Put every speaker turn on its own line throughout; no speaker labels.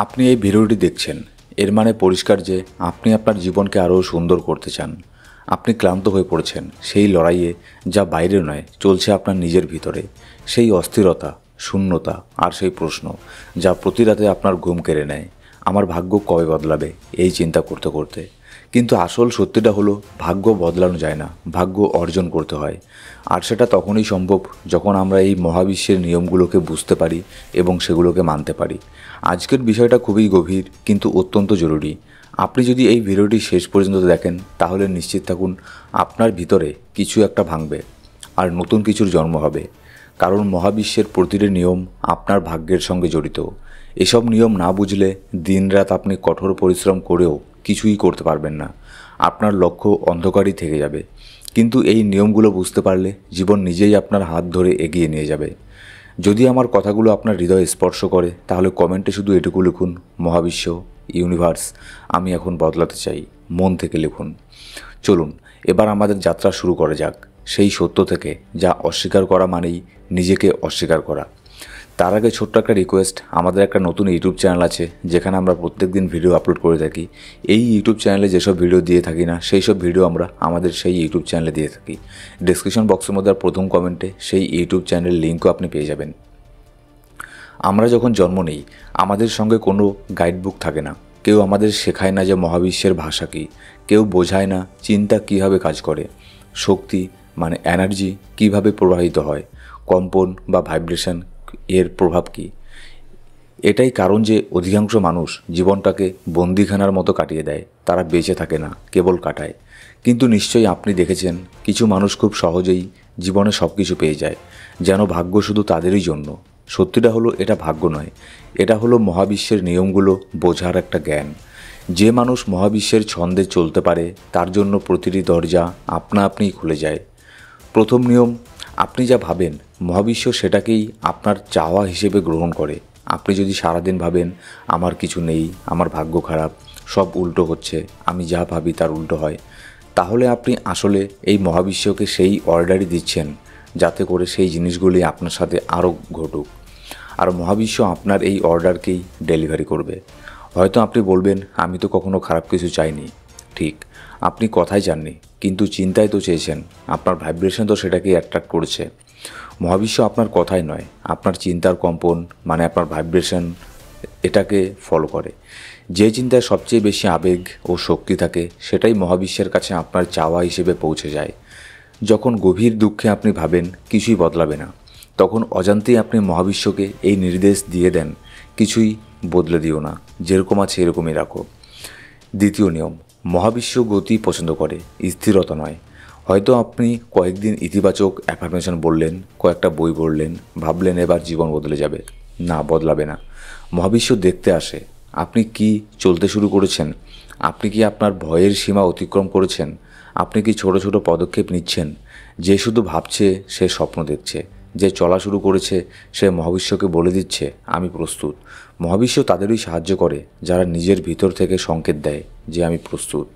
আপনি এই ভিডিওটি দেখছেন, এর মানে পরিষ্কার যে আপনি আপনার জীবনকে আরও সুন্দর করতে চান। আপনি ক্লান্ত হয়ে পড়েছেন সেই লড়াইয়ে, যা বাইরে নয়, চলছে আপনার নিজের ভিতরে। সেই অস্থিরতা, শূন্যতা আর সেই প্রশ্ন যা প্রতি রাতে আপনার ঘুম কেড়ে নেয়। আমার ভাগ্য কবে বদলাবে, এই চিন্তা করতে করতে। কিন্তু আসল সত্যিটা হলো, ভাগ্য বদলানো যায় না, ভাগ্য অর্জন করতে হয়। আর সেটা তখনই সম্ভব যখন আমরা এই মহাবিশ্বের নিয়মগুলোকে বুঝতে পারি এবং সেগুলোকে মানতে পারি। আজকের বিষয়টা খুবই গভীর কিন্তু অত্যন্ত জরুরি। আপনি যদি এই ভিডিওটি শেষ পর্যন্ত দেখেন, তাহলে নিশ্চিত থাকুন আপনার ভিতরে কিছু একটা ভাঙবে আর নতুন কিছুর জন্ম হবে। কারণ মহাবিশ্বের প্রতিটি নিয়ম আপনার ভাগ্যের সঙ্গে জড়িত। এসব নিয়ম না বুঝলে দিনরাত আপনি কঠোর পরিশ্রম করেও কিছুই করতে পারবেন না। আপনার লক্ষ্য অন্ধকারই থেকে যাবে। কিন্তু এই নিয়মগুলো বুঝতে পারলে জীবন নিজেই আপনার হাত ধরে এগিয়ে নিয়ে যাবে। যদি আমার কথাগুলো আপনার হৃদয়ে স্পর্শ করে, তাহলে কমেন্টে শুধু এটুকু লিখুন, মহাবিশ্ব, ইউনিভার্স, আমি এখন বদলাতে চাই। মন থেকে লিখুন। চলুন এবার আমাদের যাত্রা শুরু করা যাক, সেই সত্য থেকে যা অস্বীকার করা মানেই নিজেকে অস্বীকার করা। তার আগে ছোট্ট একটা রিকোয়েস্ট, আমাদের একটা নতুন ইউটিউব চ্যানেল আছে যেখানে আমরা প্রত্যেক দিন ভিডিও আপলোড করে থাকি। এই ইউটিউব চ্যানেলে যেসব ভিডিও দিয়ে থাকি না, সেই সব ভিডিও আমরা আমাদের সেই ইউটিউব চ্যানেলে দিয়ে থাকি। ডেসক্রিপশন বক্সের মধ্যে আর প্রথম কমেন্টে সেই ইউটিউব চ্যানেলের লিঙ্কও আপনি পেয়ে যাবেন। আমরা যখন জন্ম নেই, আমাদের সঙ্গে কোনো গাইডবুক থাকে না। কেউ আমাদের শেখায় না যে মহাবিশ্বের ভাষা কী। কেউ বোঝায় না চিন্তা কীভাবে কাজ করে, শক্তি মানে এনার্জি কীভাবে প্রবাহিত হয়, কম্পন বা ভাইব্রেশন এর প্রভাব কী। এটাই কারণ যে অধিকাংশ মানুষ জীবনটাকে বন্দিখানার মতো কাটিয়ে দেয়। তারা বেঁচে থাকে না, কেবল কাটায়। কিন্তু নিশ্চয়ই আপনি দেখেছেন, কিছু মানুষ খুব সহজেই জীবনে সব কিছু পেয়ে যায়, যেন ভাগ্য শুধু তাদেরই জন্য। সত্যিটা হলো, এটা ভাগ্য নয়, এটা হলো মহাবিশ্বের নিয়মগুলো বোঝার একটা জ্ঞান। যে মানুষ মহাবিশ্বের ছন্দে চলতে পারে, তার জন্য প্রতিটি দরজা আপনা আপনিই খুলে যায়। প্রথম নিয়ম, আপনি যা ভাবেন মহাবিশ্ব সেটাকেই আপনার চাওয়া হিসেবে গ্রহণ করে। আপনি যদি সারাদিন ভাবেন আমার কিছু নেই, আমার ভাগ্য খারাপ, সব উল্টো হচ্ছে, আমি যা ভাবি তার উল্টো হয়, তাহলে আপনি আসলে এই মহাবিশ্বকে সেই অর্ডারই দিচ্ছেন যাতে করে সেই জিনিসগুলি আপনার সাথে আরও ঘটুক। আর মহাবিশ্ব আপনার এই অর্ডারকেই ডেলিভারি করবে। হয়তো আপনি বলবেন, আমি তো কখনো খারাপ কিছু চাইনি। ঠিক, আপনি কথাই চাননি, কিন্তু চিন্তায় তো চেয়েছেন। আপনার ভাইব্রেশন তো সেটাকেই অ্যাট্রাক্ট করেছে। মহাবিশ্ব আপনার কথাই নয়, আপনার চিন্তার কম্পন মানে আপনার ভাইব্রেশন, এটাকে ফলো করে। যে চিন্তায় সবচেয়ে বেশি আবেগ ও শক্তি থাকে, সেটাই মহাবিশ্বের কাছে আপনার চাওয়া হিসেবে পৌঁছে যায়। যখন গভীর দুঃখে আপনি ভাবেন কিছুই বদলাবে না, তখন অজান্তেই আপনি মহাবিশ্বকে এই নির্দেশ দিয়ে দেন, কিছুই বদলে দিও না, যেরকম আছে এরকমই রাখো। দ্বিতীয় নিয়ম, মহাবিশ্ব গতি পছন্দ করে, স্থিরতা নয়। হয়তো আপনি কয়েকদিন ইতিবাচক অ্যাফার্মেশন বললেন, কয়েকটা বই পড়লেন, ভাবলেন এবার জীবন বদলে যাবে। না, বদলাবে না। মহাবিশ্ব দেখতে আসে আপনি কি চলতে শুরু করেছেন, আপনি কি আপনার ভয়ের সীমা অতিক্রম করেছেন, আপনি কি ছোট ছোট পদক্ষেপ নিচ্ছেন। যে শুধু ভাবছে সে স্বপ্ন দেখছে, যে চলা শুরু করেছে সে মহাবিশ্বকে বলে দিচ্ছে আমি প্রস্তুত। মহাবিশ্ব তাদেরই সাহায্য করে যারা নিজের ভিতর থেকে সংকেত দেয় যে আমি প্রস্তুত।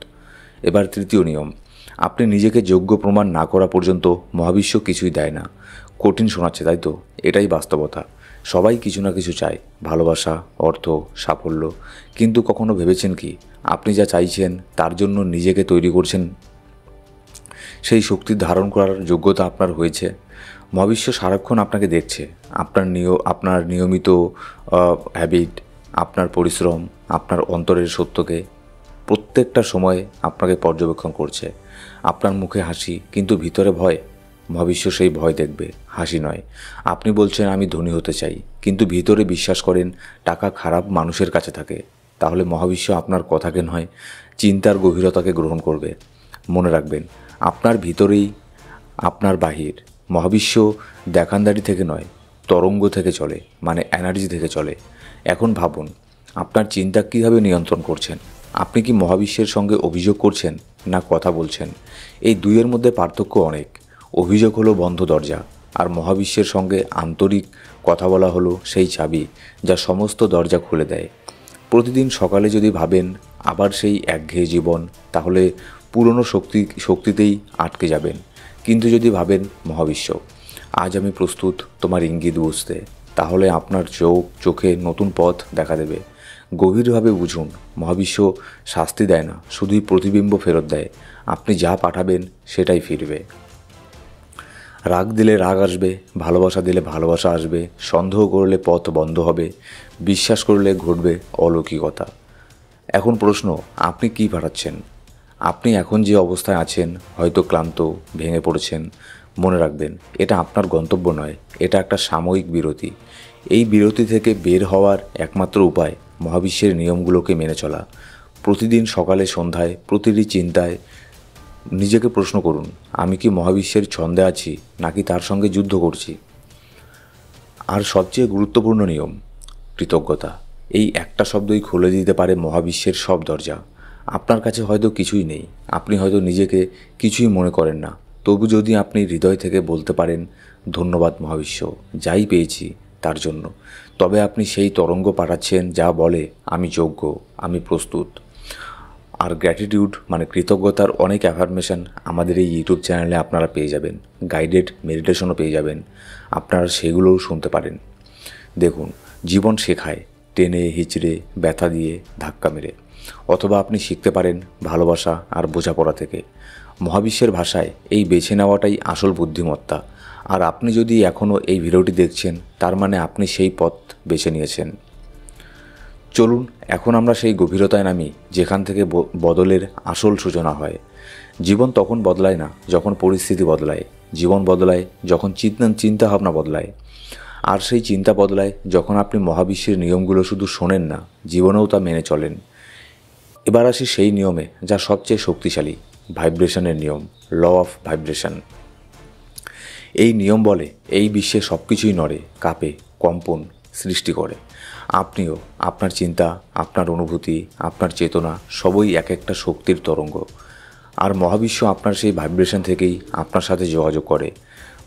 এবার তৃতীয় নিয়ম, আপনি নিজেকে যোগ্য প্রমাণ না করা পর্যন্ত মহাবিশ্ব কিছুই দেয় না। কঠিন শোনাচ্ছে তাই তো? এটাই বাস্তবতা। সবাই কিছু না কিছু চায়, ভালোবাসা, অর্থ, সাফল্য। কিন্তু কখনো ভেবেছেন কি, আপনি যা চাইছেন তার জন্য নিজেকে তৈরি করছেন? সেই শক্তি ধারণ করার যোগ্যতা আপনার হয়েছে? মহাবিশ্ব সারাক্ষণ আপনাকে দেখছে, আপনার নিয়মিত হ্যাবিট, আপনার পরিশ্রম, আপনার অন্তরের সত্যকে প্রত্যেকটা সময়ে আপনাকে পর্যবেক্ষণ করছে। আপনার মুখে হাসি কিন্তু ভিতরে ভয়, মহাবিশ্ব সেই ভয় দেখবে, হাসি নয়। আপনি বলছেন আমি ধনী হতে চাই, কিন্তু ভিতরে বিশ্বাস করেন টাকা খারাপ মানুষের কাছে থাকে, তাহলে মহাবিশ্ব আপনার কথাকে নয়, চিন্তার গভীরতাকে গ্রহণ করবে। মনে রাখবেন, আপনার ভিতরেই আপনার বাহির। মহাবিশ্ব দেখানদারি থেকে নয়, তরঙ্গ থেকে চলে, মানে এনার্জি থেকে চলে। এখন ভাবুন, আপনার চিন্তা কীভাবে নিয়ন্ত্রণ করছেন। আপনি কি মহাবিশ্বের সঙ্গে অভিযোগ করছেন না কথা বলছেন? এই দুইয়ের মধ্যে পার্থক্য অনেক। অভিযোগ হলো বন্ধ দরজা, আর মহাবিশ্বের সঙ্গে আন্তরিক কথা বলা হলো সেই চাবি যা সমস্ত দরজা খুলে দেয়। প্রতিদিন সকালে যদি ভাবেন আবার সেই একঘেয়ে জীবন, তাহলে পুরনো শক্তিতেই আটকে যাবেন। কিন্তু যদি ভাবেন মহাবিশ্ব, আজ আমি প্রস্তুত তোমার ইঙ্গিত বুঝতে, তাহলে আপনার চোখে নতুন পথ দেখা দেবে। গভীরভাবে বুঝুন, মহাবিশ্ব শাস্তি দেয় না, শুধুই প্রতিবিম্ব ফেরত দেয়। আপনি যা পাঠাবেন সেটাই ফিরবে। রাগ দিলে রাগ আসবে, ভালোবাসা দিলে ভালোবাসা আসবে, সন্দেহ করলে পথ বন্ধ হবে, বিশ্বাস করলে ঘটবে অলৌকিকতা। এখন প্রশ্ন, আপনি কি পাঠাচ্ছেন? আপনি এখন যে অবস্থায় আছেন, হয়তো ক্লান্ত, ভেঙে পড়েছেন, মনে রাখবেন এটা আপনার গন্তব্য নয়, এটা একটা সাময়িক বিরতি। এই বিরতি থেকে বের হওয়ার একমাত্র উপায় মহাবিশ্বের নিয়মগুলোকে মেনে চলা। প্রতিদিন সকালে সন্ধ্যায় প্রতিটি চিন্তায় নিজেকে প্রশ্ন করুন, আমি কি মহাবিশ্বের ছন্দে আছি নাকি তার সঙ্গে যুদ্ধ করছি? আর সবচেয়ে গুরুত্বপূর্ণ নিয়ম, কৃতজ্ঞতা। এই একটা শব্দই খুলে দিতে পারে মহাবিশ্বের সব দরজা। আপনার কাছে হয়তো কিছুই নেই, আপনি হয়তো নিজেকে কিছুই মনে করেন না, তবু যদি আপনি হৃদয় থেকে বলতে পারেন, ধন্যবাদ মহাবিশ্ব, যাই পেয়েছি তার জন্য, তবে আপনি সেই তরঙ্গ পাঠাচ্ছেন যা বলে আমি যোগ্য, আমি প্রস্তুত। আর গ্র্যাটিটিউড মানে কৃতজ্ঞতার অনেক অ্যাফার্মেশন আমাদের এই ইউটিউব চ্যানেলে আপনারা পেয়ে যাবেন, গাইডেড মেডিটেশনও পেয়ে যাবেন, আপনারা সেগুলোও শুনতে পারেন। দেখুন, জীবন শেখায় টেনে হিচড়ে, ব্যথা দিয়ে, ধাক্কা মেরে, অথবা আপনি শিখতে পারেন ভালোবাসা আর বোঝাপড়া থেকে। মহাবিশ্বের ভাষায় এই বেছে নেওয়াটাই আসল বুদ্ধিমত্তা। আর আপনি যদি এখনও এই ভিডিওটি দেখছেন, তার মানে আপনি সেই পথ বেছে নিয়েছেন। চলুন এখন আমরা সেই গভীরতায় নামি যেখান থেকে বদলের আসল সূচনা হয়। জীবন তখন বদলায় না যখন পরিস্থিতি বদলায়, জীবন বদলায় যখন চিন্তাভাবনা বদলায়। আর সেই চিন্তা বদলায় যখন আপনি মহাবিশ্বের নিয়মগুলো শুধু শোনেন না, জীবনেও তা মেনে চলেন। এবার আসি সেই নিয়মে যা সবচেয়ে শক্তিশালী, ভাইব্রেশনের নিয়ম, ল অফ ভাইব্রেশন। এই নিয়ম বলে এই বিশ্বে সব কিছুই নড়ে, কাঁপে, কম্পন সৃষ্টি করে। আপনিও, আপনার চিন্তা, আপনার অনুভূতি, আপনার চেতনা সবই এক একটা শক্তির তরঙ্গ। আর মহাবিশ্ব আপনার সেই ভাইব্রেশন থেকেই আপনার সাথে যোগাযোগ করে।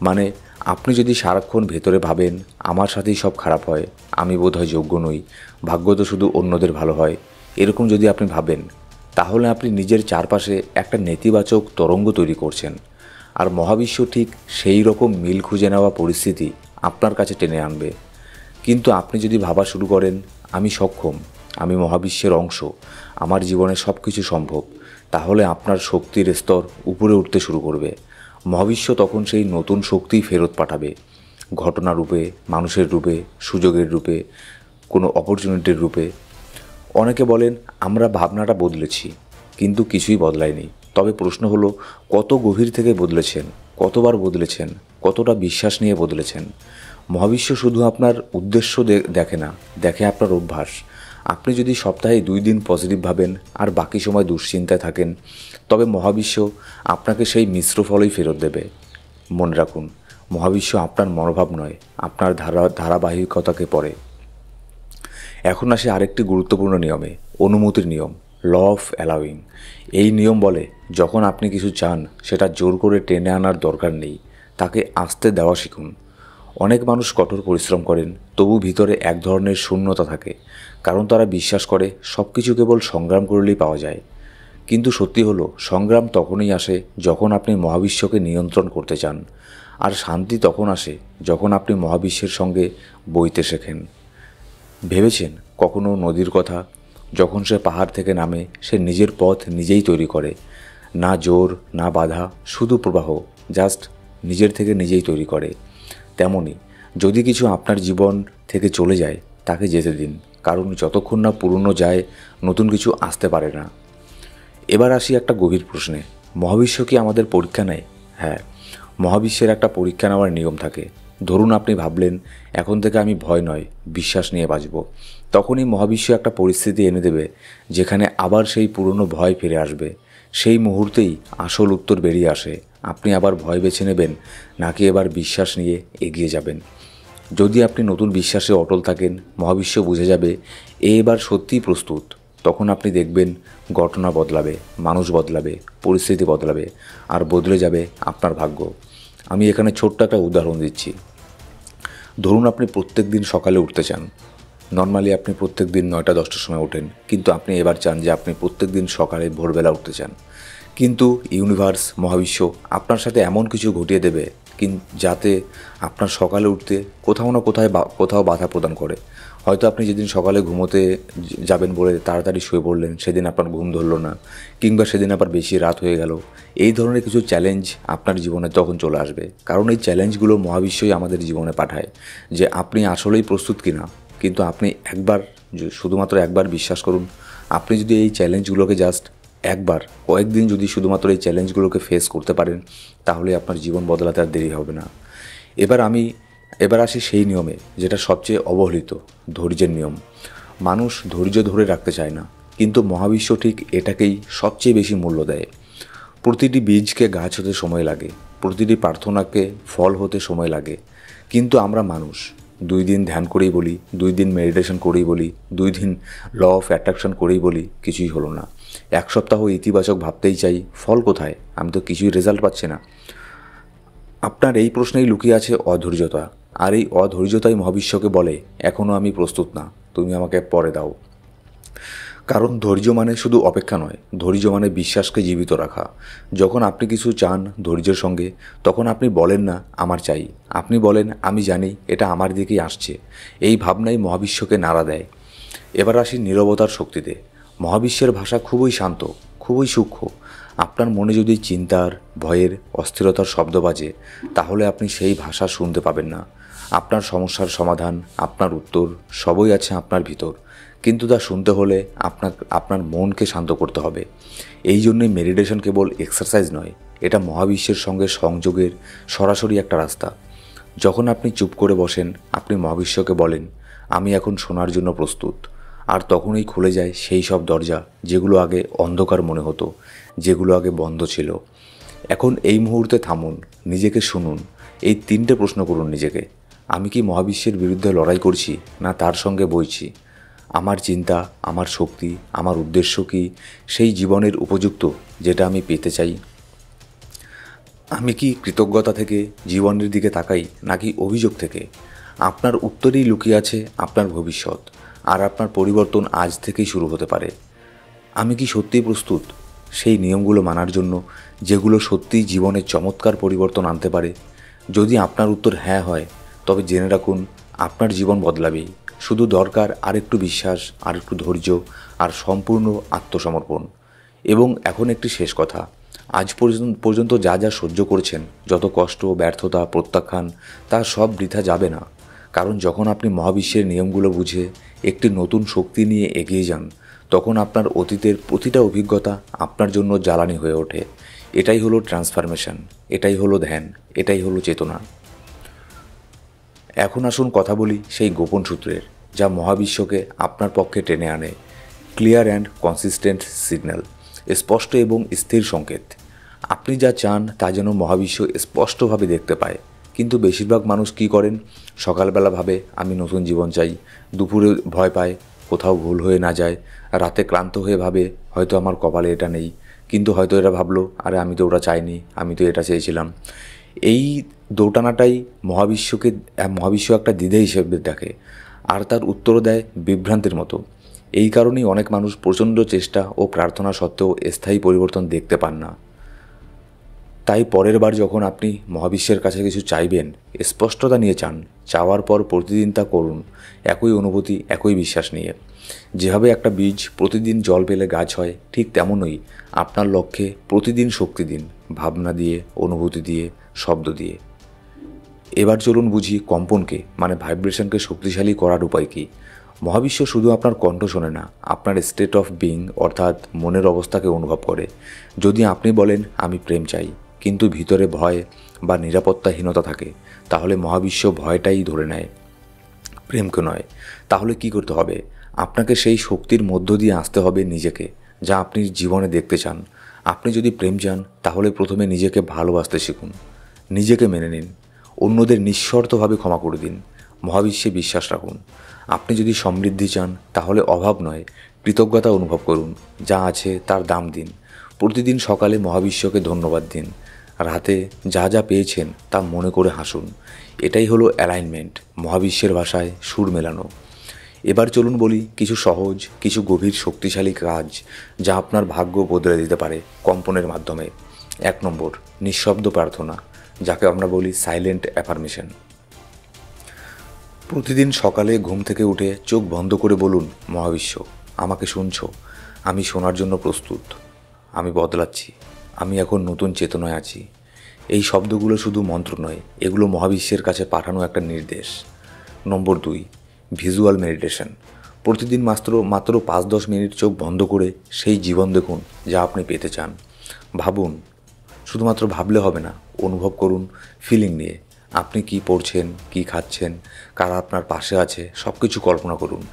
মানে আপনি যদি সারাক্ষণ ভেতরে ভাবেন আমার সাথেই সব খারাপ হয়, আমি বোধহয় যোগ্য নই, ভাগ্য তো শুধু অন্যদের ভালো হয়, এরকম যদি আপনি ভাবেন, তাহলে আপনি নিজের চারপাশে একটা নেতিবাচক তরঙ্গ তৈরি করছেন। আর মহাবিশ্ব ঠিক সেই রকম মিল খুঁজে নেওয়া পরিস্থিতি আপনার কাছে টেনে আনবে। কিন্তু আপনি যদি ভাবা শুরু করেন আমি সক্ষম, আমি মহাবিশ্বের অংশ, আমার জীবনে সব কিছু সম্ভব, তাহলে আপনার শক্তির স্তর উপরে উঠতে শুরু করবে। মহাবিশ্ব তখন সেই নতুন শক্তি ফেরত পাঠাবে, ঘটনা রূপে, মানুষের রূপে, সুযোগের রূপে, কোনো অপরচুনিটির রূপে। অনেকে বলেন আমরা ভাবনাটা বদলেছি, কিন্তু কিছুই বদলায়নি। তবে প্রশ্ন হলো, কত গভীর থেকে বদলেছেন, কতবার বদলেছেন, কতটা বিশ্বাস নিয়ে বদলেছেন? মহাবিশ্ব শুধু আপনার উদ্দেশ্য দেখে না, দেখে আপনার অভ্যাস। আপনি যদি সপ্তাহে 2 দিন পজিটিভ ভাবেন আর বাকি সময় দুশ্চিন্তায় থাকেন, তবে মহাবিশ্ব আপনাকে সেই মিশ্র ফলই ফেরত দেবে। মনে রাখুন, মহাবিশ্ব আপনার মনোভাব নয়, আপনার ধারাবাহিকতাকে পড়ে। এখন আসে আরেকটি গুরুত্বপূর্ণ নিয়মে, অনুমতির নিয়ম, ল অফ অ্যালাউইং। এই নিয়ম বলে যখন আপনি কিছু চান সেটা জোর করে টেনে আনার দরকার নেই, তাকে আসতে দেওয়া শিখুন। অনেক মানুষ কঠোর পরিশ্রম করেন, তবু ভিতরে এক ধরনের শূন্যতা থাকে, কারণ তারা বিশ্বাস করে সব কিছু কেবল সংগ্রাম করলেই পাওয়া যায়। কিন্তু সত্যি হলো, সংগ্রাম তখনই আসে যখন আপনি মহাবিশ্বকে নিয়ন্ত্রণ করতে চান, আর শান্তি তখন আসে যখন আপনি মহাবিশ্বের সঙ্গে বইতে শেখেন। ভেবেছেন কখনো নদীর কথা? যখন সে পাহাড় থেকে নামে, সে নিজের পথ নিজেই তৈরি করে, না জোর না বাধা, শুধু প্রবাহ, জাস্ট নিজের থেকে নিজেই তৈরি করে। তেমনই যদি কিছু আপনার জীবন থেকে চলে যায়, তাকে যেতে দিন, কারণ যতক্ষণ না পুরনো যায়, নতুন কিছু আসতে পারে না। এবার আসি একটা গভীর প্রশ্নে, মহাবিশ্ব কি আমাদের পরীক্ষা নেয়? হ্যাঁ, মহাবিশ্বের একটা পরীক্ষা নেওয়ার নিয়ম থাকে। ধরুন আপনি ভাবলেন এখন থেকে আমি ভয় নয়, বিশ্বাস নিয়ে বাঁচব। তখনই মহাবিশ্ব একটা পরিস্থিতি এনে দেবে যেখানে আবার সেই পুরনো ভয় ফিরে আসবে। সেই মুহূর্তেই আসল উত্তর বেরিয়ে আসে, আপনি আবার ভয় বেছে নেবেন নাকি এবার বিশ্বাস নিয়ে এগিয়ে যাবেন। যদি আপনি নতুন বিশ্বাসে অটল থাকেন, মহাবিশ্ব বুঝে যাবে এবার সত্যিই প্রস্তুত। তখন আপনি দেখবেন ঘটনা বদলাবে, মানুষ বদলাবে, পরিস্থিতি বদলাবে, আর বদলে যাবে আপনার ভাগ্য। আমি এখানে ছোট্ট একটা উদাহরণ দিচ্ছি। ধরুন আপনি প্রত্যেক দিন সকালে উঠতে চান। নর্মালি আপনি প্রত্যেক দিন 9টা-10টার সময় ওঠেন, কিন্তু আপনি এবার চান যে আপনি প্রত্যেক দিন সকালে ভোরবেলা উঠতে চান। কিন্তু ইউনিভার্স, মহাবিশ্ব আপনার সাথে এমন কিছু ঘটিয়ে দেবে যাতে আপনার সকালে উঠতে কোথাও না কোথাও বাধা প্রদান করে। হয়তো আপনি যেদিন সকালে ঘুমোতে যাবেন বলে তাড়াতাড়ি শুয়ে পড়লেন, সেদিন আপনার ঘুম ধরল না, কিংবা সেদিন আবার বেশি রাত হয়ে গেল। এই ধরনের কিছু চ্যালেঞ্জ আপনার জীবনে তখন চলে আসবে, কারণ এই চ্যালেঞ্জগুলো মহাবিশ্বই আমাদের জীবনে পাঠায় যে আপনি আসলেই প্রস্তুত কিনা। কিন্তু আপনি শুধুমাত্র একবার বিশ্বাস করুন, আপনি যদি এই চ্যালেঞ্জগুলোকে জাস্ট একবার কয়েকদিন যদি শুধুমাত্র এই চ্যালেঞ্জগুলোকে ফেস করতে পারেন, তাহলে আপনার জীবন বদলাতে আর দেরি হবে না। এবার আসি সেই নিয়মে যেটা সবচেয়ে অবহেলিত, ধৈর্যের নিয়ম। মানুষ ধৈর্য ধরে রাখতে চায় না, কিন্তু মহাবিশ্ব ঠিক এটাকেই সবচেয়ে বেশি মূল্য দেয়। প্রতিটি বীজকে গাছ হতে সময় লাগে, প্রতিটি প্রার্থনাকে ফল হতে সময় লাগে, কিন্তু আমরা মানুষ 2 দিন ধ্যান করেই বলি, 2 দিন মেডিটেশন করেই বলি, 2 দিন ল অফ অ্যাট্রাকশন করেই বলি, কিছুই হলো না। 1 সপ্তাহ ইতিবাচক ভাবতেই চাই, ফল কোথায়? আমি তো কিছুই রেজাল্ট পাচ্ছি না। আপনার এই প্রশ্নেই লুকিয়ে আছে অধৈর্যতা, আর এই অধৈর্যতাই মহাবিশ্বকে বলে এখনও আমি প্রস্তুত না, তুমি আমাকে পরে দাও। কারণ ধৈর্য মানে শুধু অপেক্ষা নয়, ধৈর্য মানে বিশ্বাসকে জীবিত রাখা। যখন আপনি কিছু চান ধৈর্যের সঙ্গে, তখন আপনি বলেন না আমার চাই, আপনি বলেন আমি জানি এটা আমার দিকেই আসছে। এই ভাবনাই মহাবিশ্বকে নাড়া দেয়। এবার আসি নীরবতার শক্তিতে। মহাবিশ্বের ভাষা খুবই শান্ত, খুবই সূক্ষ্ম। আপনার মনে যদি চিন্তার, ভয়ের, অস্থিরতার শব্দ বাজে, তাহলে আপনি সেই ভাষা শুনতে পাবেন না। আপনার সমস্যার সমাধান, আপনার উত্তর সবই আছে আপনার ভিতর, কিন্তু তা শুনতে হলে আপনার মনকে শান্ত করতে হবে। এই জন্যই মেডিটেশন কেবল এক্সারসাইজ নয়, এটা মহাবিশ্বের সঙ্গে সংযোগের সরাসরি একটা রাস্তা। যখন আপনি চুপ করে বসেন, আপনি মহাবিশ্বকে বলেন আমি এখন শোনার জন্য প্রস্তুত। আর তখনই খুলে যায় সেই সব দরজা যেগুলো আগে অন্ধকার মনে হতো, যেগুলো আগে বন্ধ ছিল। এখন এই মুহূর্তে থামুন, নিজেকে শুনুন, এই 3টে প্রশ্ন করুন নিজেকে। আমি কি মহাবিশ্বের বিরুদ্ধে লড়াই করছি, না তার সঙ্গে বইছি? আমার চিন্তা, আমার শক্তি, আমার উদ্দেশ্য কি সেই জীবনের উপযুক্ত যেটা আমি পেতে চাই? আমি কি কৃতজ্ঞতা থেকে জীবনের দিকে তাকাই, নাকি অভিযোগ থেকে? আপনার উত্তরেই লুকিয়ে আছে আপনার ভবিষ্যৎ, আর আপনার পরিবর্তন আজ থেকেই শুরু হতে পারে। আমি কি সত্যিই প্রস্তুত সেই নিয়মগুলো মানার জন্য, যেগুলো সত্যিই জীবনে চমৎকার পরিবর্তন আনতে পারে? যদি আপনার উত্তর হ্যাঁ হয়, তবে জেনে রাখুন আপনার জীবন বদলাবেই। শুধু দরকার আরেকটু বিশ্বাস, আরেকটু ধৈর্য, আর সম্পূর্ণ আত্মসমর্পণ। এবং এখন একটি শেষ কথা, আজ পর্যন্ত যা যা সহ্য করেছেন, যত কষ্ট, ব্যর্থতা, প্রত্যাখ্যান, তা সব বৃথা যাবে না। কারণ যখন আপনি মহাবিশ্বের নিয়মগুলো বুঝে একটি নতুন শক্তি নিয়ে এগিয়ে যান, তখন আপনার অতীতের প্রতিটা অভিজ্ঞতা আপনার জন্য জ্বালানি হয়ে ওঠে। এটাই হলো ট্রান্সফরমেশন, এটাই হলো ধ্যান, এটাই হলো চেতনা। এখন আসুন কথা বলি সেই গোপন সূত্রের, যা মহাবিশ্বকে আপনার পক্ষে টেনে আনে। ক্লিয়ার অ্যান্ড কনসিস্টেন্ট সিগন্যাল, স্পষ্ট এবং স্থির সংকেত। আপনি যা চান তা যেন মহাবিশ্ব স্পষ্টভাবে দেখতে পায়। কিন্তু বেশিরভাগ মানুষ কী করেন? সকালবেলা ভাবে আমি নতুন জীবন চাই, দুপুরে ভয় পায় কোথাও ভুল হয়ে না যায়, রাতে ক্লান্ত হয়ে ভাবে হয়তো আমার কপালে এটা নেই, কিন্তু হয়তো এরা ভাবলো আরে আমি তো ওটা চাইনি, আমি তো এটা চেয়েছিলাম। এই দোটানাটাই মহাবিশ্ব একটা দ্বিধা হিসেবে দেখে, আর তার উত্তরও দেয় বিভ্রান্তির মতো। এই কারণেই অনেক মানুষ প্রচণ্ড চেষ্টা ও প্রার্থনা সত্ত্বেও স্থায়ী পরিবর্তন দেখতে পান না। তাই পরের বার যখন আপনি মহাবিশ্বের কাছে কিছু চাইবেন, স্পষ্টতা নিয়ে চান। চাওয়ার পর প্রতিদিন তা করুন, একই অনুভূতি, একই বিশ্বাস নিয়ে। যেভাবে একটা বীজ প্রতিদিন জল পেলে গাছ হয়, ঠিক তেমনই আপনার লক্ষ্যে প্রতিদিন শক্তি দিন, ভাবনা দিয়ে, অনুভূতি দিয়ে, শব্দ দিয়ে। এবার চলুন বুঝি কম্পনকে, মানে ভাইব্রেশনকে শক্তিশালী করার উপায় কী। মহাবিশ্ব শুধু আপনার কণ্ঠ শোনে না, আপনার স্টেট অফ বিং অর্থাৎ মনের অবস্থাকে অনুভব করে। যদি আপনি বলেন আমি প্রেম চাই, কিন্তু ভিতরে ভয় বা নিরাপত্তাহীনতা থাকে, তাহলে মহাবিশ্ব ভয়টাই ধরে নেয়, প্রেমকে নয়। তাহলে কি করতে হবে? আপনাকে সেই শক্তির মধ্য দিয়ে আসতে হবে নিজেকে, যা আপনি জীবনে দেখতে চান। আপনি যদি প্রেম চান, তাহলে প্রথমে নিজেকে ভালোবাসতে শিখুন, নিজেকে মেনে নিন, অন্যদের নিঃশর্তভাবে ক্ষমা করে দিন, মহাবিশ্বে বিশ্বাস রাখুন। আপনি যদি সমৃদ্ধি চান, তাহলে অভাব নয়, কৃতজ্ঞতা অনুভব করুন, যা আছে তার দাম দিন। প্রতিদিন সকালে মহাবিশ্বকে ধন্যবাদ দিন, রাতে যা যা পেয়েছেন তা মনে করে হাসুন। এটাই হলো অ্যালাইনমেন্ট, মহাবিশ্বের ভাষায় সুর মেলানো। এবার চলুন বলি কিছু সহজ, কিছু গভীর শক্তিশালী কাজ, যা আপনার ভাগ্য বদলে দিতে পারে কম্পনের মাধ্যমে। 1 নম্বর, নিঃশব্দ প্রার্থনা, যাকে আমরা বলি সাইলেন্ট অ্যাফার্মেশন। প্রতিদিন সকালে ঘুম থেকে উঠে চোখ বন্ধ করে বলুন, মহাবিশ্ব আমাকে শুনছো, আমি শোনার জন্য প্রস্তুত, আমি বদলাচ্ছি, আমি এখন নতুন চেতনায় আছি। এই শব্দগুলো শুধু মন্ত্র নয়, এগুলো মহাবিশ্বের কাছে পাঠানো একটা নির্দেশ। নম্বর 2, ভিজুয়াল মেডিটেশন। প্রতিদিন মাত্র 5-10 মিনিট চোখ বন্ধ করে সেই জীবন দেখুন যা আপনি পেতে চান। ভাবুন, শুধুমাত্র ভাবলে হবে না, অনুভব করুন ফিলিং নিয়ে। আপনি কি পড়ছেন, কি খাচ্ছেন, কারা আপনার পাশে আছে, সব কিছু কল্পনা করুন।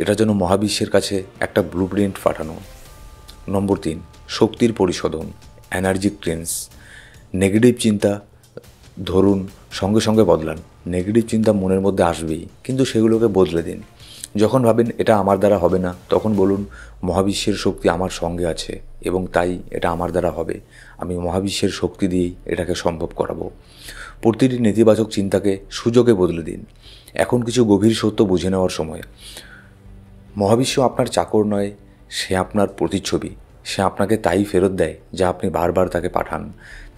এটা যেন মহাবিশ্বের কাছে একটা ব্লুপ্রিন্ট পাঠানো। নম্বর 3, শক্তির পরিশোধন, এনার্জি ক্লিনস। নেগেটিভ চিন্তা ধরুন সঙ্গে সঙ্গে বদলান। নেগেটিভ চিন্তা মনের মধ্যে আসবেই, কিন্তু সেগুলোকে বদলে দিন। যখন ভাবেন এটা আমার দ্বারা হবে না, তখন বলুন, মহাবিশ্বের শক্তি আমার সঙ্গে আছে এবং তাই এটা আমার দ্বারা হবে। আমি মহাবিশ্বের শক্তি দিয়েই এটাকে সম্ভব করাবো। প্রতিটি নেতিবাচক চিন্তাকে সুযোগে বদলে দিন। এখন কিছু গভীর সত্য বুঝে নেওয়ার সময়। মহাবিশ্ব আপনার চাকর নয়, সে আপনার প্রতিচ্ছবি। সে আপনাকে তাই ফেরত দেয় যা আপনি বারবার তাকে পাঠান।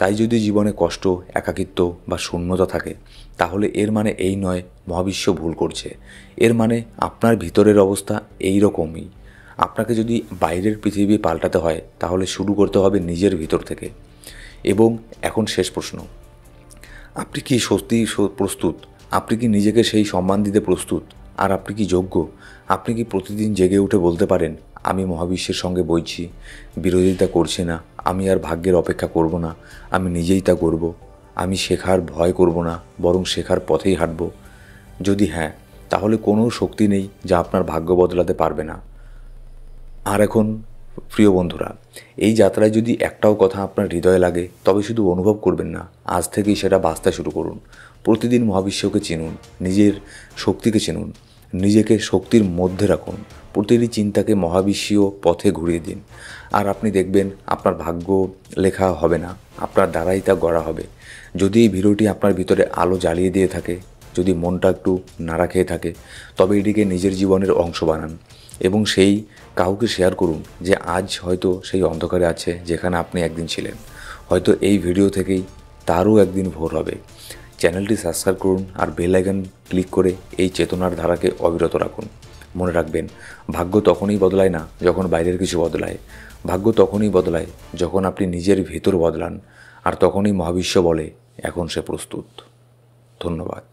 তাই যদি জীবনে কষ্ট, একাকিত্ব বা শূন্যতা থাকে, তাহলে এর মানে এই নয় মহাবিশ্ব ভুল করছে। এর মানে আপনার ভিতরের অবস্থা এই রকমই। আপনাকে যদি বাইরের পৃথিবী পাল্টাতে হয়, তাহলে শুরু করতে হবে নিজের ভিতর থেকে। এবং এখন শেষ প্রশ্ন, আপনি কি সত্যি প্রস্তুত? আপনি কি নিজেকে সেই সম্মান দিতে প্রস্তুত? আর আপনি কি যোগ্য? আপনি কি প্রতিদিন জেগে উঠে বলতে পারেন, আমি মহাবিশ্বের সঙ্গে বইছি, বিরোধিতা করছি না, আমি আর ভাগ্যের অপেক্ষা করব না, আমি নিজেই তা করব, আমি শেখার ভয় করব না, বরং শেখার পথেই হাঁটব? যদি হ্যাঁ, তাহলে কোনো শক্তি নেই যা আপনার ভাগ্য বদলাতে পারবে না। আর এখন প্রিয় বন্ধুরা, এই যাত্রায় যদি একটাও কথা আপনার হৃদয়ে লাগে, তবে শুধু অনুভব করবেন না, আজ থেকেই সেটা বাঁচতে শুরু করুন। প্রতিদিন মহাবিশ্বকে চিনুন, নিজের শক্তিকে চিনুন, নিজেকে শক্তির মধ্যে রাখুন। প্রতিটি চিন্তাকে মহাবিশ্বীয় পথে ঘুরিয়ে দিন, আর আপনি দেখবেন আপনার ভাগ্য লেখা হবে না, আপনার দ্বারাই তা গড়া হবে। যদি এই ভিডিওটি আপনার ভিতরে আলো জ্বালিয়ে দিয়ে থাকে, যদি মনটা একটু নাড়া খেয়ে থাকে, তবে এটিকে নিজের জীবনের অংশ বানান এবং সেই কাউকে শেয়ার করুন যে আজ হয়তো সেই অন্ধকারে আছে যেখানে আপনি একদিন ছিলেন। হয়তো এই ভিডিও থেকেই তারও একদিন ভোর হবে। চ্যানেলটি সাবস্ক্রাইব করুন আর বেল আইকন ক্লিক করে এই চেতনার ধারাকে অবিরত রাখুন। মনে রাখবেন, ভাগ্য তখনই বদলায় না যখন বাইরের কিছু বদলায়। ভাগ্য তখনই বদলায় যখন আপনি নিজের ভেতর বদলান, আর তখনই মহাবিশ্ব বলে এখন সে প্রস্তুত। ধন্যবাদ।